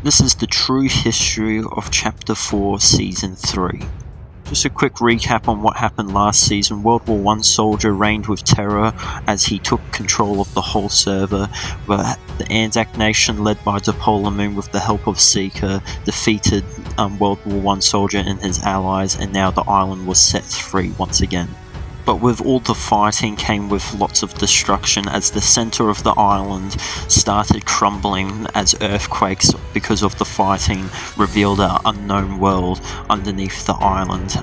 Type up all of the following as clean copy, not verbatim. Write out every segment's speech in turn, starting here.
This is the true history of Chapter 4, Season 3. Just a quick recap on what happened last season. World War I soldier reigned with terror as he took control of the whole server, but the Anzac Nation, led by Dopalamun with the help of Seeker, defeated World War I soldier and his allies, and now the island was set free once again. But with all the fighting came with lots of destruction as the center of the island started crumbling as earthquakes because of the fighting revealed an unknown world underneath the island.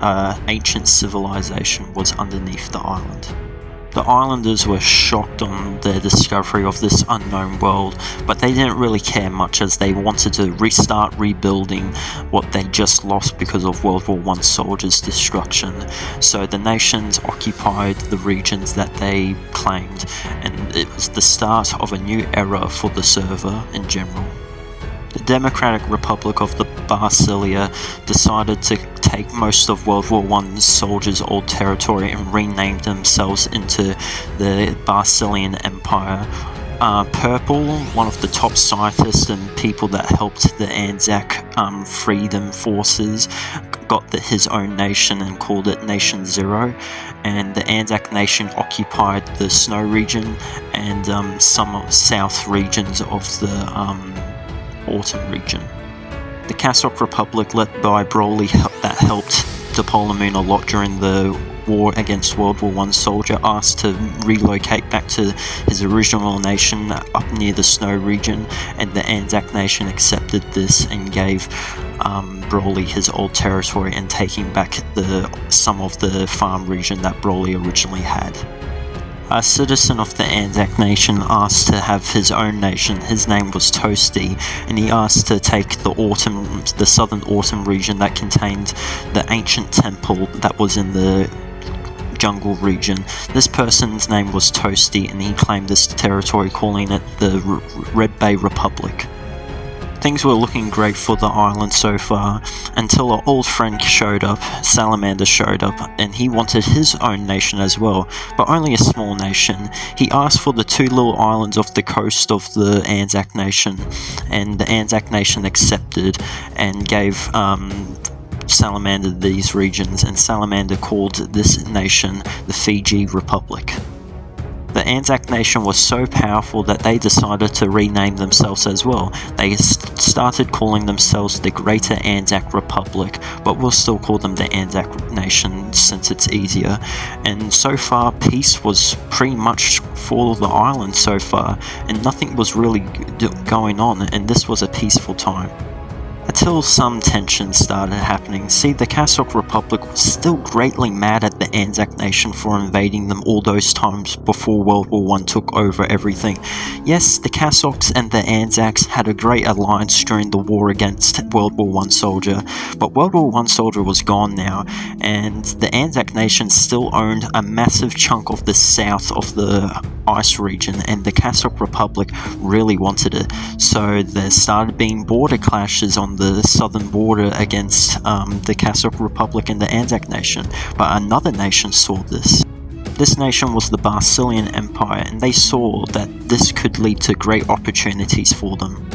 Ancient civilization was underneath the island. The islanders were shocked on their discovery of this unknown world, but they didn't really care much as they wanted to restart rebuilding what they just lost because of World War I soldiers' destruction. So the nations occupied the regions that they claimed, and it was the start of a new era for the server in general. The Democratic Republic of the Basilia decided to take most of World War I soldiers' old territory and renamed themselves into the Basilian Empire. Purple, one of the top scientists and people that helped the Anzac freedom forces, got his own nation and called it Nation Zero, and the Anzac Nation occupied the Snow region and some of south regions of the Autumn region. The Cassock Republic, led by Broly, that helped Dopalamun a lot during the war against World War I soldier, asked to relocate back to his original nation up near the Snow region, and the Anzac Nation accepted this and gave Broly his old territory and taking back some of the farm region that Broly originally had. A citizen of the Anzac Nation asked to have his own nation. His name was Toasty, and he asked to take the southern Autumn region that contained the ancient temple that was in the jungle region. This person's name was Toasty, and he claimed this territory, calling it the Red Bay Republic. Things were looking great for the island so far, until our old friend showed up. Salamander showed up, and he wanted his own nation as well, but only a small nation. He asked for the two little islands off the coast of the Anzac Nation, and the Anzac Nation accepted and gave Salamander these regions, and Salamander called this nation the Fiji Republic. The Anzac Nation was so powerful that they decided to rename themselves as well. They started calling themselves the Greater Anzac Republic, but we'll still call them the Anzac Nation since it's easier. And so far, peace was pretty much for the island so far, and nothing was really going on, and this was a peaceful time. Until some tension started happening. See, the Cassock Republic was still greatly mad at the Anzac Nation for invading them all those times before World War I took over everything. Yes, the Cassocks and the Anzacs had a great alliance during the war against World War I soldier, but World War I soldier was gone now, and the Anzac Nation still owned a massive chunk of the south of the ice region, and the Cassock Republic really wanted it. So there started being border clashes on the southern border against the Cassock Republic and the Anzac Nation, but another nation saw this. This nation was the Basilian Empire, and they saw that this could lead to great opportunities for them.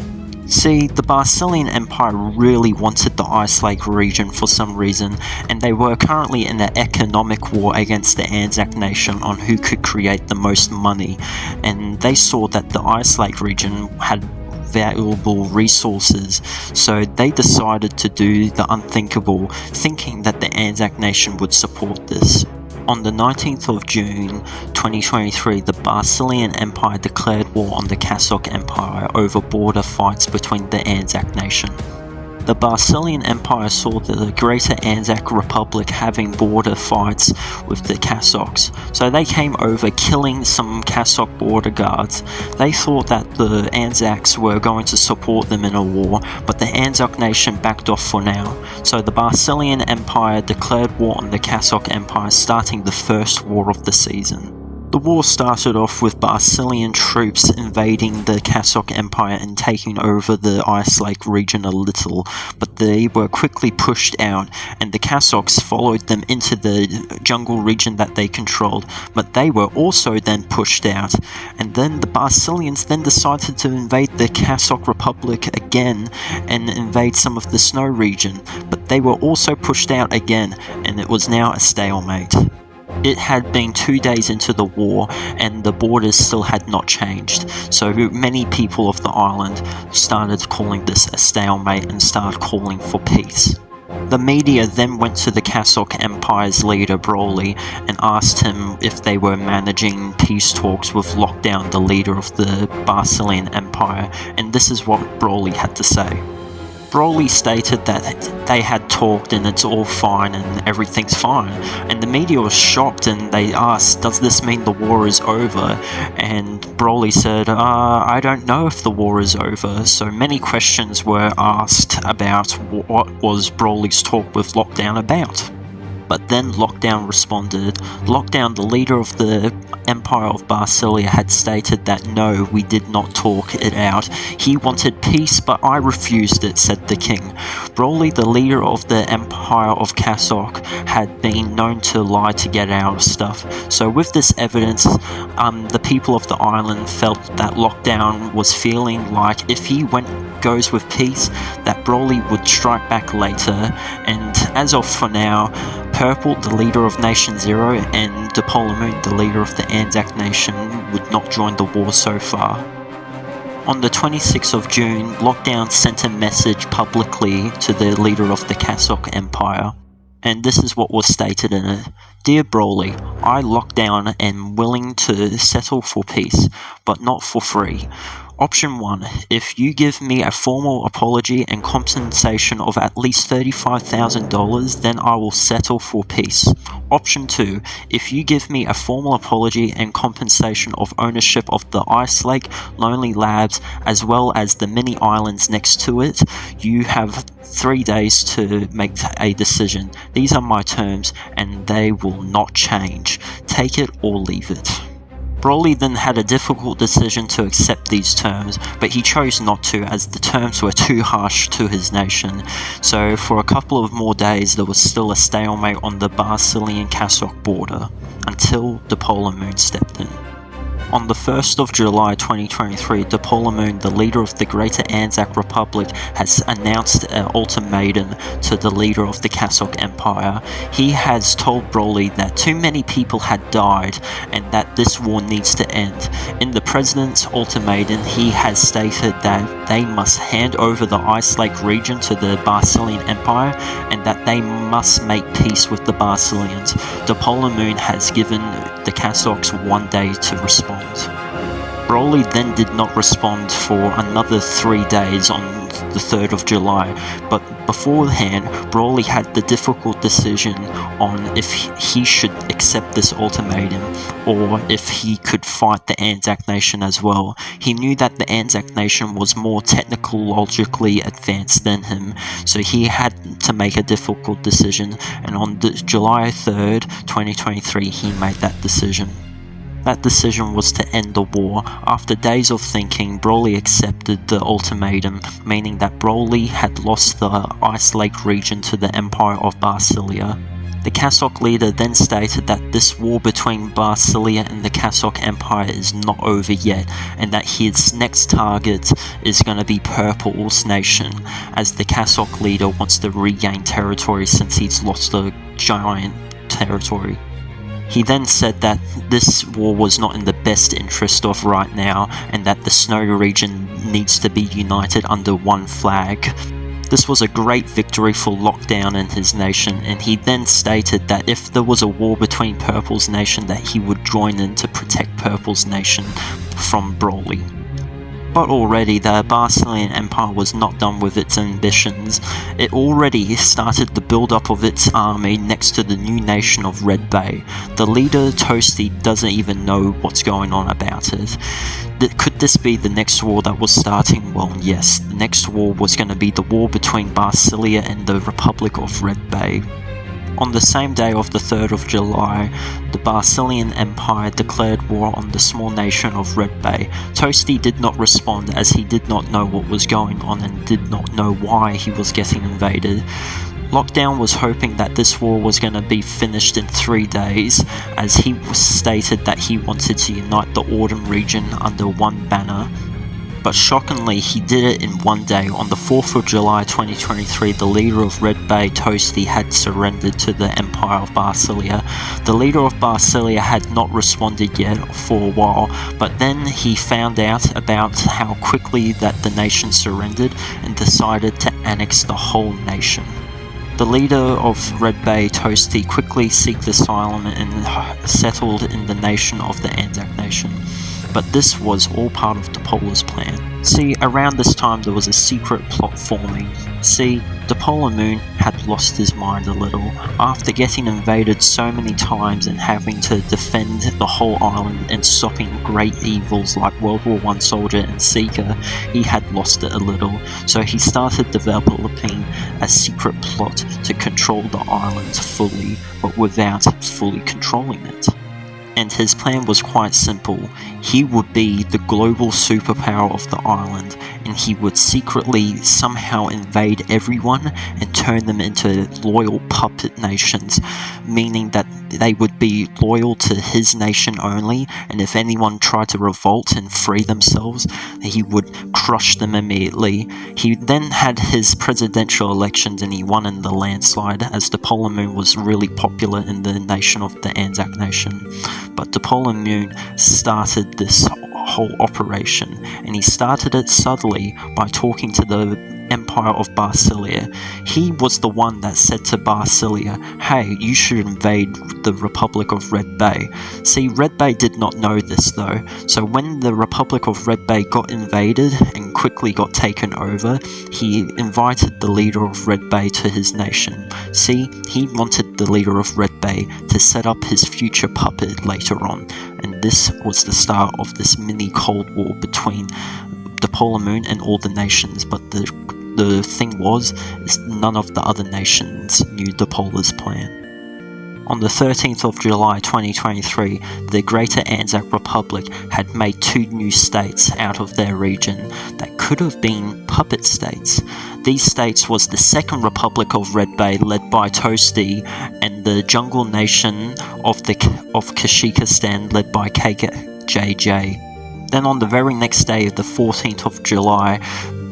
See, the Basilian Empire really wanted the Ice Lake region for some reason, and they were currently in an economic war against the Anzac Nation on who could create the most money, and they saw that the Ice Lake region had valuable resources, so they decided to do the unthinkable, thinking that the Anzac Nation would support this. On the 19th of June 2023, the Basilian Empire declared war on the Cassock Empire over border fights between the Anzac Nation. The Basilian Empire saw the Greater Anzac Republic having border fights with the Cassocks, so they came over killing some Cassock border guards. They thought that the Anzacs were going to support them in a war, but the Anzac Nation backed off for now. So the Basilian Empire declared war on the Cassock Empire, starting the first war of the season. The war started off with Basilean troops invading the Kasok Empire and taking over the Ice Lake region a little, but they were quickly pushed out, and the Kasoks followed them into the jungle region that they controlled, but they were also then pushed out. And then the Basileans then decided to invade the Kasok Republic again and invade some of the snow region, but they were also pushed out again, and it was now a stalemate. It had been 2 days into the war and the borders still had not changed, so many people of the island started calling this a stalemate and started calling for peace. The media then went to the Kasok Empire's leader Broly and asked him if they were managing peace talks with Lockdown, the leader of the Basilean Empire, and this is what Broly had to say. Broly stated that they had talked and it's all fine and everything's fine, and the media was shocked and they asked, does this mean the war is over? And Broly said, I don't know if the war is over. So many questions were asked about what was Broly's talk with Lockdown about. But then Lockdown responded. Lockdown, the leader of the Empire of Basilia, had stated that no, we did not talk it out. He wanted peace, but I refused it, said the king. Broly, the leader of the Empire of Kasok, had been known to lie to get out of stuff. So with this evidence, the people of the island felt that Lockdown was feeling like if he goes with peace, that Broly would strike back later. And as of for now, Purple, the leader of Nation Zero, and Depolomoon, the leader of the Anzac Nation, would not join the war so far. On the 26th of June, Lockdown sent a message publicly to the leader of the Kasok Empire, and this is what was stated in it. Dear Broly, I, Lockdown, am willing to settle for peace, but not for free. Option 1. If you give me a formal apology and compensation of at least $35,000, then I will settle for peace. Option 2. If you give me a formal apology and compensation of ownership of the Ice Lake, Lonely Labs, as well as the mini islands next to it, you have 3 days to make a decision. These are my terms, and they will not change. Take it or leave it. Broly then had a difficult decision to accept these terms, but he chose not to as the terms were too harsh to his nation. So for a couple of more days there was still a stalemate on the Basilean-Kasok border, until Depolomoon stepped in. On the 1st of July 2023, Depolomoon, the leader of the Greater Anzac Republic, has announced an ultimatum to the leader of the Kasok Empire. He has told Broly that too many people had died and that this war needs to end. In the president's ultimatum, he has stated that they must hand over the Ice Lake region to the Basilean Empire and that they must make peace with the Basileans. Depolomoon has given the Kasoks 1 day to respond. Broly then did not respond for another 3 days on the 3rd of July, but beforehand Broly had the difficult decision on if he should accept this ultimatum or if he could fight the Anzac Nation as well. He knew that the Anzac Nation was more technologically advanced than him, so he had to make a difficult decision, and on July 3rd, 2023, he made that decision. That decision was to end the war. After days of thinking, Broly accepted the ultimatum, meaning that Broly had lost the Ice Lake region to the Empire of Basilia. The Kasok leader then stated that this war between Basilia and the Kasok Empire is not over yet, and that his next target is going to be Purple's nation, as the Kasok leader wants to regain territory since he's lost a giant territory. He then said that this war was not in the best interest of right now, and that the Snow region needs to be united under one flag. This was a great victory for Lockdown and his nation, and he then stated that if there was a war between Purple's nation, that he would join in to protect Purple's nation from Broly. But already the Basilean Empire was not done with its ambitions. It already started the build-up of its army next to the new nation of Red Bay. The leader, Toasty, doesn't even know what's going on about it. Could this be the next war that was starting? Well, yes, the next war was going to be the war between Basilia and the Republic of Red Bay. On the same day of the 3rd of July, the Basilean Empire declared war on the small nation of Red Bay. Toasty did not respond as he did not know what was going on and did not know why he was getting invaded. Lockdown was hoping that this war was going to be finished in 3 days, as he stated that he wanted to unite the Autumn region under one banner. But shockingly, he did it in 1 day. On the 4th of July 2023, the leader of Red Bay, Toasty, had surrendered to the Empire of Basilia. The leader of Basilia had not responded yet for a while, but then he found out about how quickly that the nation surrendered and decided to annex the whole nation. The leader of Red Bay, Toasty, quickly sought asylum and settled in the nation of the Anzac Nation. But this was all part of Depola's plan. See, around this time there was a secret plot forming. See, Depola Moon had lost his mind a little. After getting invaded so many times and having to defend the whole island and stopping great evils like World War I Soldier and Seeker, he had lost it a little. So he started developing a secret plot to control the island fully, but without fully controlling it. And his plan was quite simple. He would be the global superpower of the island, and he would secretly somehow invade everyone and turn them into loyal puppet nations, meaning that they would be loyal to his nation only, and if anyone tried to revolt and free themselves, he would crush them immediately. He then had his presidential elections and he won in the landslide, as Depola Moon was really popular in the nation of the Anzac Nation. But Depola Moon started this whole operation, and he started it subtly by talking to the Empire of Basilia. He was the one that said to Basilia, hey, you should invade the Republic of Red Bay. See, Red Bay did not know this though, so when the Republic of Red Bay got invaded and quickly got taken over, he invited the leader of Red Bay to his nation. See, he wanted the leader of Red Bay to set up his future puppet later on, and this was the start of this mini Cold War between Depola Moon and all the nations. But the thing was, is none of the other nations knew Depola's plan. On the 13th of July 2023, the Greater Anzac Republic had made 2 new states out of their region that could have been puppet states. These states was the Second Republic of Red Bay, led by Toasty, and the Jungle Nation of Kashikistan, led by KJJ. Then on the very next day, the 14th of July,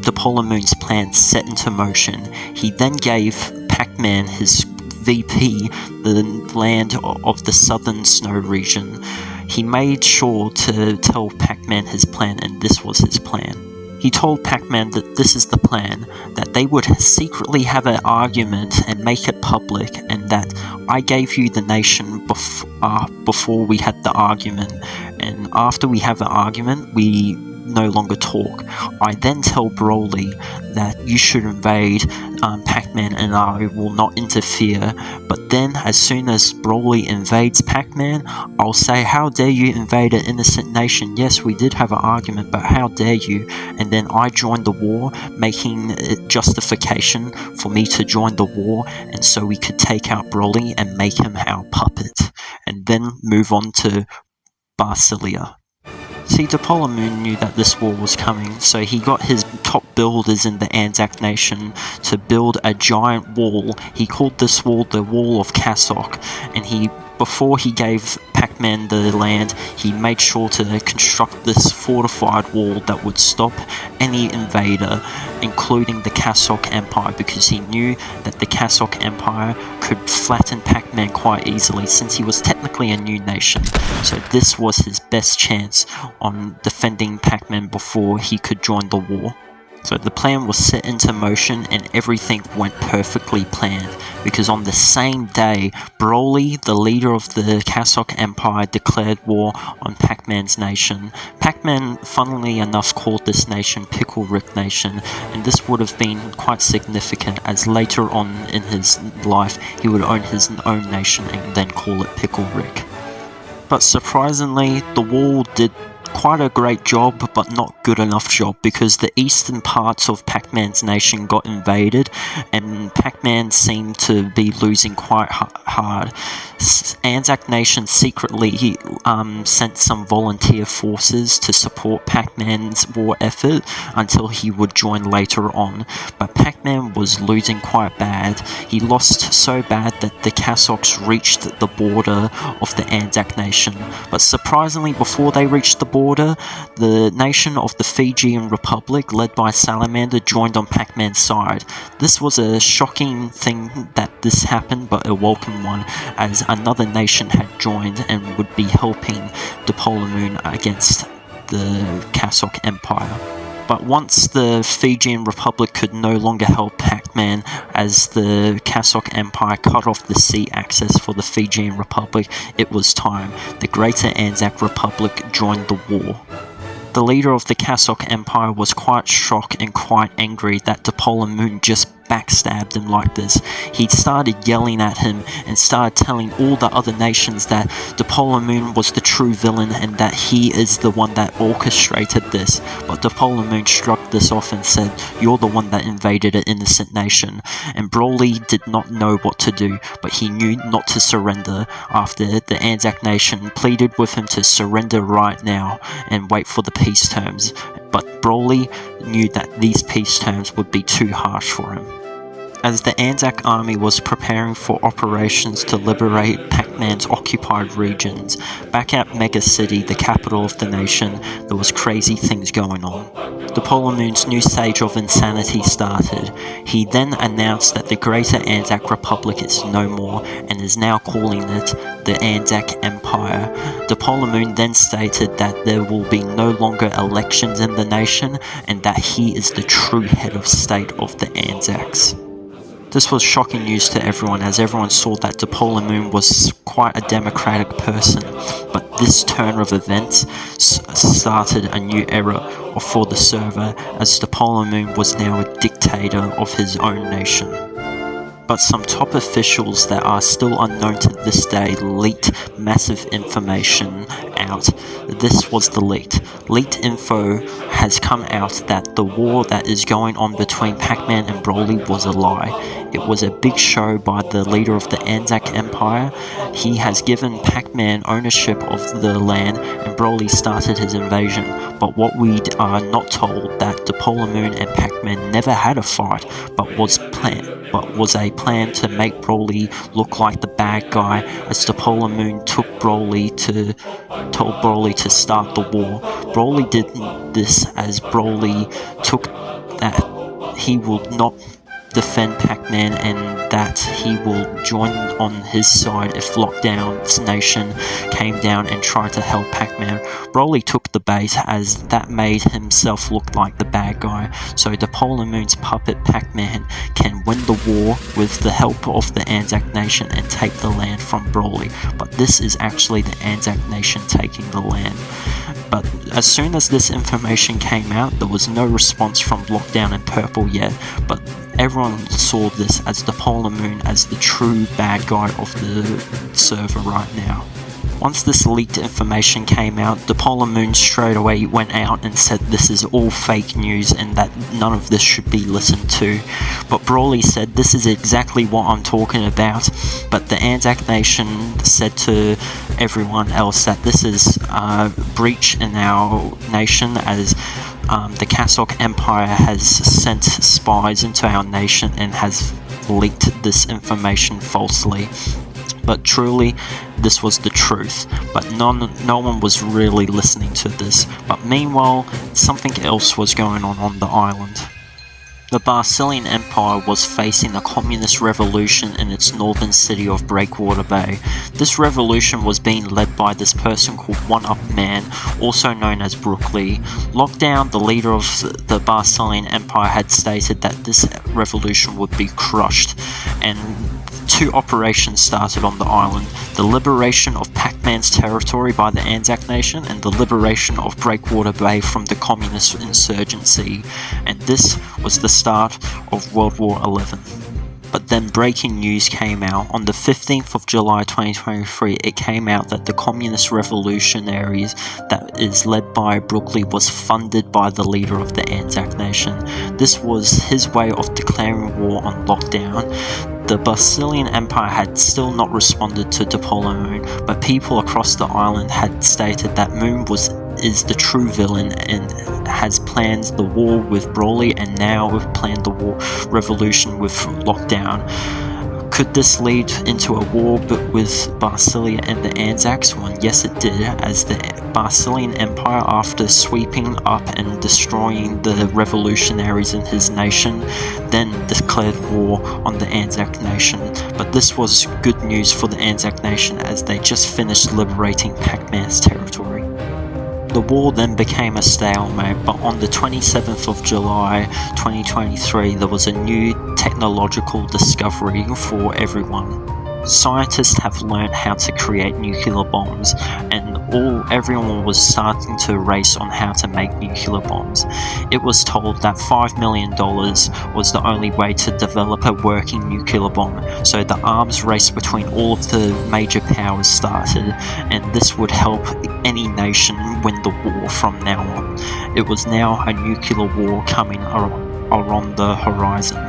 Depola Moon's plan set into motion. He then gave Pac-Man, his VP, the land of the southern snow region. He made sure to tell Pac-Man his plan, and this was his plan. He told Pac-Man that this is the plan, that they would secretly have an argument and make it public, and that I gave you the nation before we had the argument, and after we have an argument, we no longer talk. I then tell Broly that you should invade Pac-Man and I will not interfere, but then as soon as Broly invades Pac-Man, I'll say, how dare you invade an innocent nation? Yes, we did have an argument, but how dare you? And then I join the war, making it justification for me to join the war, and so we could take out Broly and make him our puppet, and then move on to Basilia. See, Depola Moon knew that this war was coming, so he got his top builders in the Anzac Nation to build a giant wall. He called this wall the Wall of Kasok, and before he gave Pac-Man the land, he made sure to construct this fortified wall that would stop any invader, including the Kasok Empire, because he knew that the Kasok Empire could flatten Pac-Man quite easily, since he was technically a new nation. So this was his best chance on defending Pac-Man before he could join the war. So the plan was set into motion and everything went perfectly planned, because on the same day, Broly, the leader of the Kasok Empire, declared war on Pac-Man's nation. Pac-Man, funnily enough, called this nation Pickle Rick Nation, and this would have been quite significant, as later on in his life, he would own his own nation and then call it Pickle Rick. But surprisingly, the wall did quite a great job, but not good enough job, because the eastern parts of Pac-Man's nation got invaded, and Pac-Man seemed to be losing quite hard. Anzac Nation secretly sent some volunteer forces to support Pac-Man's war effort until he would join later on, but Pac-Man was losing quite bad. He lost so bad that the Cassocs reached the border of the Anzac Nation, but surprisingly, before they reached the border, the nation of the Fijian Republic, led by Salamander, joined on Pac-Man's side. This was a shocking thing that this happened, but a welcome one, as another nation had joined and would be helping Dupolomoon against the Cassoc Empire. But once the Fijian Republic could no longer help Pac-Man, as the Cassoc Empire cut off the sea access for the Fijian Republic, it was time. The Greater Anzac Republic joined the war. The leader of the Cassoc Empire was quite shocked and quite angry that Dupolomoon just backstabbed him like this. He started yelling at him and started telling all the other nations that Dupolomoon was the true villain and that he is the one that orchestrated this. But Dupolomoon shrugged this off and said, "You're the one that invaded an innocent nation." And Broly did not know what to do, but he knew not to surrender after the Anzac Nation pleaded with him to surrender right now and wait for the peace terms. But Broly knew that these peace terms would be too harsh for him. As the Anzac army was preparing for operations to liberate Pac-Man's occupied regions, back at Mega City, the capital of the nation, there was crazy things going on. Dupolomoon's new stage of insanity started. He then announced that the Greater Anzac Republic is no more and is now calling it the Anzac Empire. Dupolomoon then stated that there will be no longer elections in the nation and that he is the true head of state of the Anzacs. This was shocking news to everyone, as everyone saw that Dupolomoon was quite a democratic person, but this turn of events started a new era for the server, as Dupolomoon was now a dictator of his own nation. But some top officials that are still unknown to this day leaked massive information out. This was the leaked. Leaked info has come out that the war that is going on between Pac-Man and Broly was a lie. It was a big show by the leader of the Anzac Empire. He has given Pac-Man ownership of the land and Broly started his invasion. But what we are not told that Dupolomoon and Pac-Man never had a fight, but was a plan to make Broly look like the bad guy, as Dupolomoon told Broly to start the war. Broly did this as Broly took that he will not defend Pac-Man and that he will join on his side if Lockdown's nation came down and tried to help Pac-Man. Broly took the bait, as that made himself look like the bad guy, so Dupolomoon's puppet Pac-Man can win the war with the help of the Anzac Nation and take the land from Broly. But this is actually the Anzac Nation taking the land. But as soon as this information came out, there was no response from Lockdown and Purple yet, but everyone saw this as Dupolomoon as the true bad guy of the server right now. Once this leaked information came out, Dupolomoon straight away went out and said this is all fake news and that none of this should be listened to. But Broly said this is exactly what I'm talking about, but the Anzac Nation said to everyone else that this is a breach in our nation, as the Cassoc Empire has sent spies into our nation and has leaked this information falsely. But truly, this was the truth, but no one was really listening to this. But meanwhile, something else was going on the island. The Barcelian Empire was facing a communist revolution in its northern city of Breakwater Bay. This revolution was being led by this person called One-Up Man, also known as Brook Lee. Lockdown, the leader of the Barcelian Empire, had stated that this revolution would be crushed, and two operations started on the island: the liberation of Pac-Man's territory by the Anzac Nation and the liberation of Breakwater Bay from the communist insurgency, and this was the start of World War XI. But then breaking news came out. On the 15th of July 2023, it came out that the Communist Revolutionaries, that is led by Brooklyn, was funded by the leader of the Anzac Nation. This was his way of declaring war on lockdown. The Basilean Empire had still not responded to Dipolo Moon, but people across the island had stated that Moon is the true villain and has planned the war with Broly, and now have planned the revolution with Lockdown. Could this lead into a war with Basilia and the Anzacs? Well, yes it did, as the Basilean Empire, after sweeping up and destroying the revolutionaries in his nation, then declared war on the Anzac Nation. But this was good news for the Anzac Nation, as they just finished liberating Pac-Man's territory. The war then became a stalemate, but on the 27th of July 2023 there was a new technological discovery for everyone. Scientists have learned how to create nuclear bombs, and everyone was starting to race on how to make nuclear bombs. It was told that $5 million was the only way to develop a working nuclear bomb, so the arms race between all of the major powers started, and this would help any nation win the war from now on. It was now a nuclear war coming around the horizon.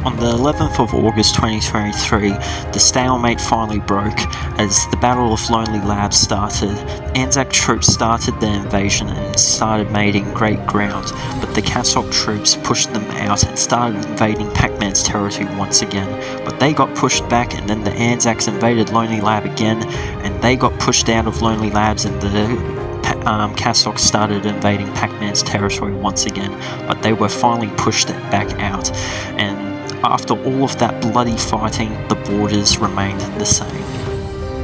On the 11th of August 2023, the stalemate finally broke as the Battle of Lonely Labs started. Anzac troops started their invasion and started making great ground, but the Cassock troops pushed them out and started invading Pac-Man's territory once again. But they got pushed back, and then the Anzacs invaded Lonely Lab again, and they got pushed out of Lonely Labs, and the Cassock started invading Pac-Man's territory once again, but they were finally pushed back out, and after all of that bloody fighting, the borders remained the same.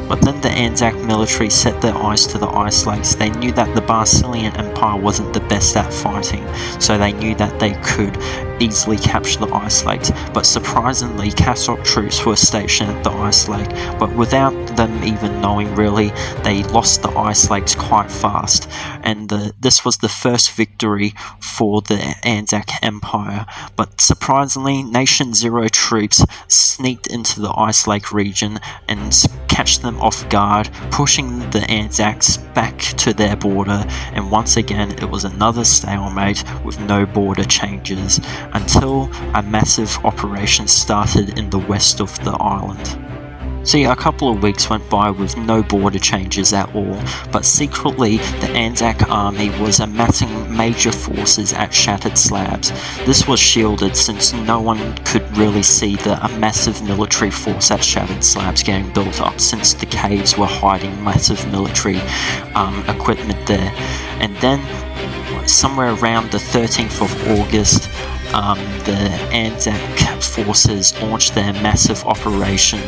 But then the Anzac military set their eyes to the Ice Lakes. They knew that the Basilean Empire wasn't the best at fighting, so they knew that they could easily capture the Ice Lakes. But surprisingly, Cassock troops were stationed at the Ice Lake, but without them even knowing really, they lost the Ice Lakes quite fast, and this was the first victory for the Anzac Empire. But surprisingly, Nation Zero troops sneaked into the Ice Lake region and catch them off guard, pushing the Anzacs back to their border, and once again it was another stalemate with no border changes, until a massive operation started in the west of the island. See, a couple of weeks went by with no border changes at all, but secretly the Anzac army was amassing major forces at Shattered Slabs. This was shielded since no one could really see a massive military force at Shattered Slabs getting built up, since the caves were hiding massive military equipment there. And then somewhere around the 13th of August, the Anzac forces launched their massive operation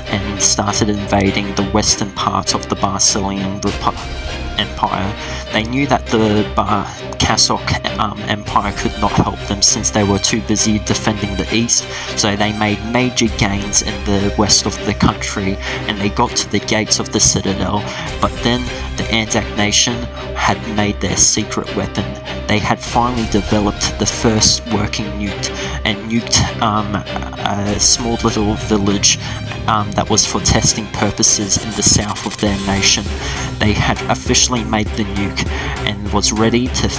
and started invading the western parts of the Basilean Empire. They knew that the Cassock Empire could not help them since they were too busy defending the east, so they made major gains in the west of the country, and they got to the gates of the Citadel. But then the Anzac Nation had made their secret weapon. They had finally developed the first working nuke, and nuked a small little village that was for testing purposes in the south of their nation. They had officially made the nuke and was ready to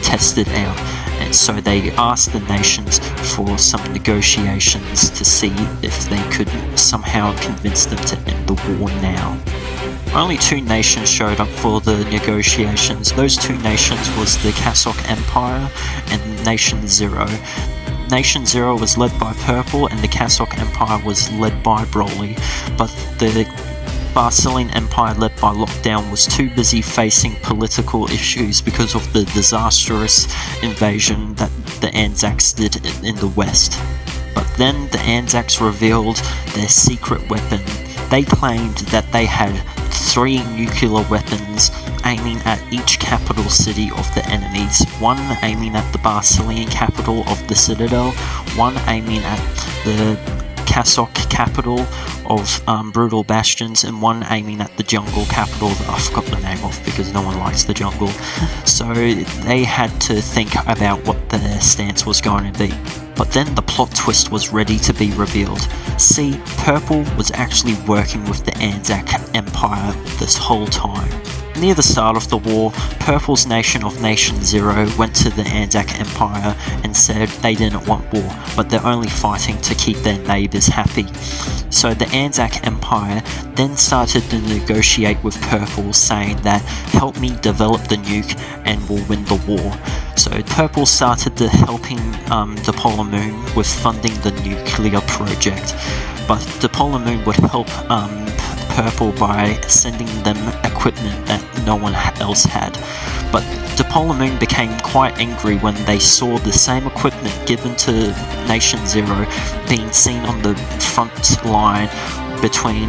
test it out, and so they asked the nations for some negotiations to see if they could somehow convince them to end the war now. Only two nations showed up for the negotiations. Those two nations was the Cassock Empire and Nation Zero. Nation Zero was led by Purple, and the Cassock Empire was led by Broly, but the Basilean Empire led by Lockdown was too busy facing political issues because of the disastrous invasion that the Anzacs did in the west. But then the Anzacs revealed their secret weapon. They claimed that they had 3 nuclear weapons aiming at each capital city of the enemies, one aiming at the Basilean capital of the Citadel, one aiming at the Cassock capital of Brutal Bastions, and one aiming at the jungle capital that I forgot the name of because no one likes the jungle. So they had to think about what their stance was going to be. But then the plot twist was ready to be revealed. See, Purple was actually working with the Anzac Empire this whole time. Near the start of the war, Purple's nation of Nation Zero went to the Anzac Empire and said they didn't want war, but they're only fighting to keep their neighbours happy. So the Anzac Empire then started to negotiate with Purple, saying that help me develop the nuke and we'll win the war. So Purple started to helping the Polar Moon with funding the nuclear project, but the Polar Moon would help Purple by sending them equipment that no one else had. But the Polar Moon became quite angry when they saw the same equipment given to Nation Zero being seen on the front line between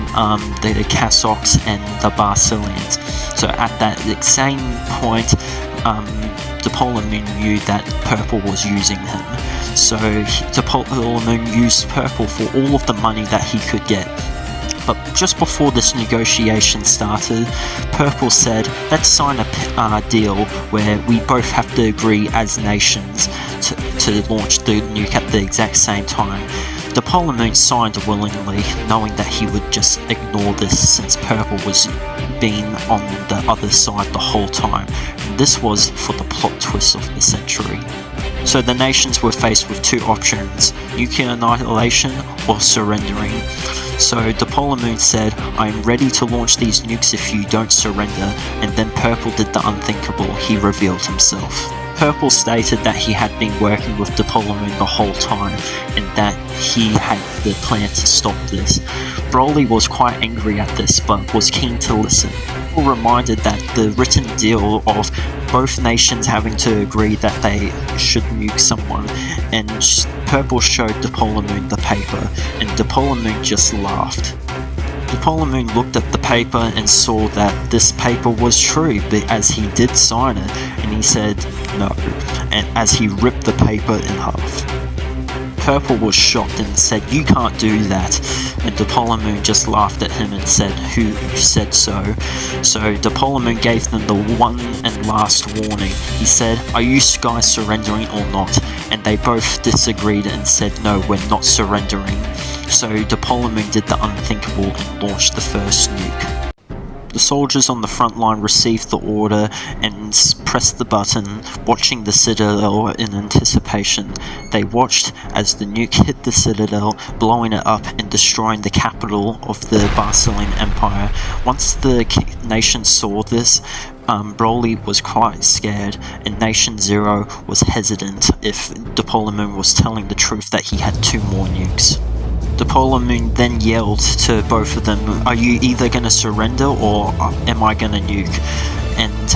the Casocs and the Barcilians. So at that same point, the Polar Moon knew that Purple was using him. So the Polar Moon used Purple for all of the money that he could get. But just before this negotiation started, Purple said, let's sign a deal where we both have to agree as nations to launch the nuke at the exact same time. The Polar Moon signed willingly, knowing that he would just ignore this since Purple was being on the other side the whole time. And this was for the plot twist of the century. So the nations were faced with two options, nuclear annihilation or surrendering. So the Polar Moon said, I am ready to launch these nukes if you don't surrender, and then Purple did the unthinkable, he revealed himself. Purple stated that he had been working with the Polar Moon the whole time, and that he had the plan to stop this. Broly was quite angry at this, but was keen to listen. Purple reminded that the written deal of both nations having to agree that they should nuke someone, and Purple showed the Polar Moon the paper, and the Polar Moon just laughed. The Polar Moon looked at the paper and saw that this paper was true, but as he did sign it, and he said no, and as he ripped the paper in half. Purple was shocked and said, you can't do that, and the Polar Moon just laughed at him and said, who said so? So the Polar Moon gave them the one and last warning. He said, are you guys surrendering or not? And they both disagreed and said, no, we're not surrendering. So the Polar Moon did the unthinkable and launched the first nuke. The soldiers on the front line received the order and pressed the button, watching the citadel in anticipation. They watched as the nuke hit the citadel, blowing it up and destroying the capital of the Barcilian Empire. Once the nation saw this, Broly was quite scared, and Nation Zero was hesitant if the Polar Moon was telling the truth that he had 2 more nukes. The Polar Moon then yelled to both of them, are you either going to surrender or am I going to nuke? And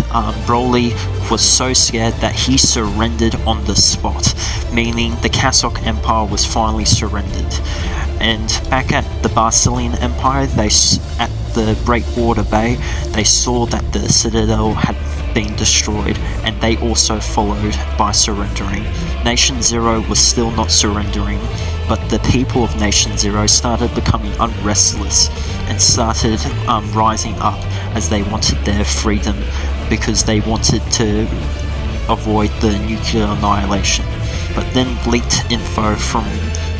Broly was so scared that he surrendered on the spot, meaning the Casoc Empire was finally surrendered. And back at the Barcilian Empire, at the Breakwater Bay, they saw that the citadel had been destroyed, and they also followed by surrendering. Nation Zero was still not surrendering, but the people of Nation Zero started becoming unrestless and started rising up as they wanted their freedom, because they wanted to avoid the nuclear annihilation. But then leaked info from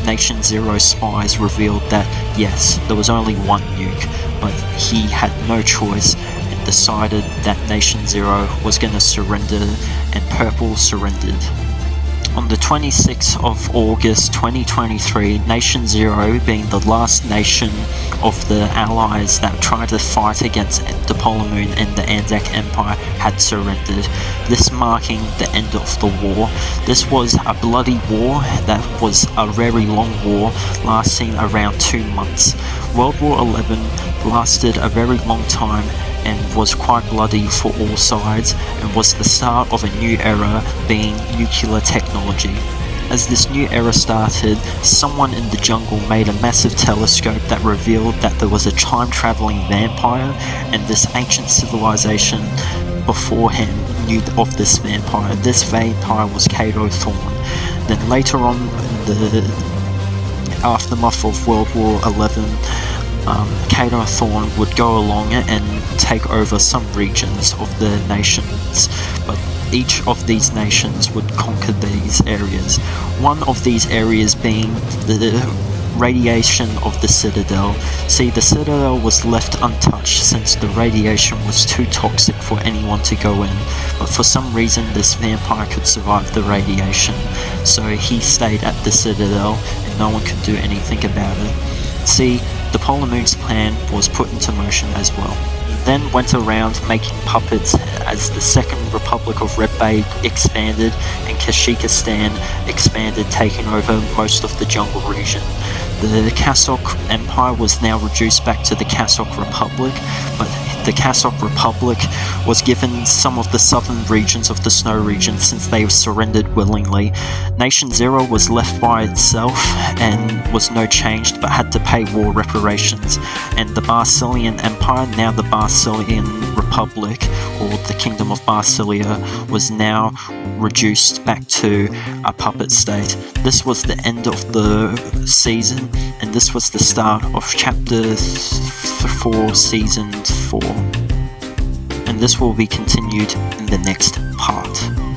Nation Zero spies revealed that yes, there was only one nuke, but he had no choice and decided that Nation Zero was going to surrender, and Purple surrendered. On the 26th of August 2023, Nation Zero, being the last nation of the allies that tried to fight against the Polar Moon and the Anzac Empire, had surrendered, this marking the end of the war. This was a bloody war that was a very long war, lasting around 2 months. World War XI lasted a very long time and was quite bloody for all sides, and was the start of a new era, being nuclear technology. As this new era started, someone in the jungle made a massive telescope that revealed that there was a time-traveling vampire, and this ancient civilization beforehand knew of this vampire. This vampire was Kato Thorn. Then later on, in the aftermath of World War XI, Kato Thorn would go along and take over some regions of the nations, but each of these nations would conquer these areas. One of these areas being the radiation of the Citadel. See, the Citadel was left untouched since the radiation was too toxic for anyone to go in, but for some reason this vampire could survive the radiation, so he stayed at the Citadel and no one could do anything about it. See, the Polar Moon's plan was put into motion as well. He then went around making puppets as the Second Republic of Red Bay expanded and Kashyyyk expanded, taking over most of the jungle region. The Kasok Empire was now reduced back to the Kasok Republic, but the Kasok Republic was given some of the southern regions of the Snow region since they surrendered willingly. Nation Zero was left by itself and was no changed but had to pay war reparations, and the Barsilian Empire, now the Barsilian Republic, or the Kingdom of Barsilia, was now reduced back to a puppet state. This was the end of the season, and this was the start of Chapter 4, Season 4. And this will be continued in the next part.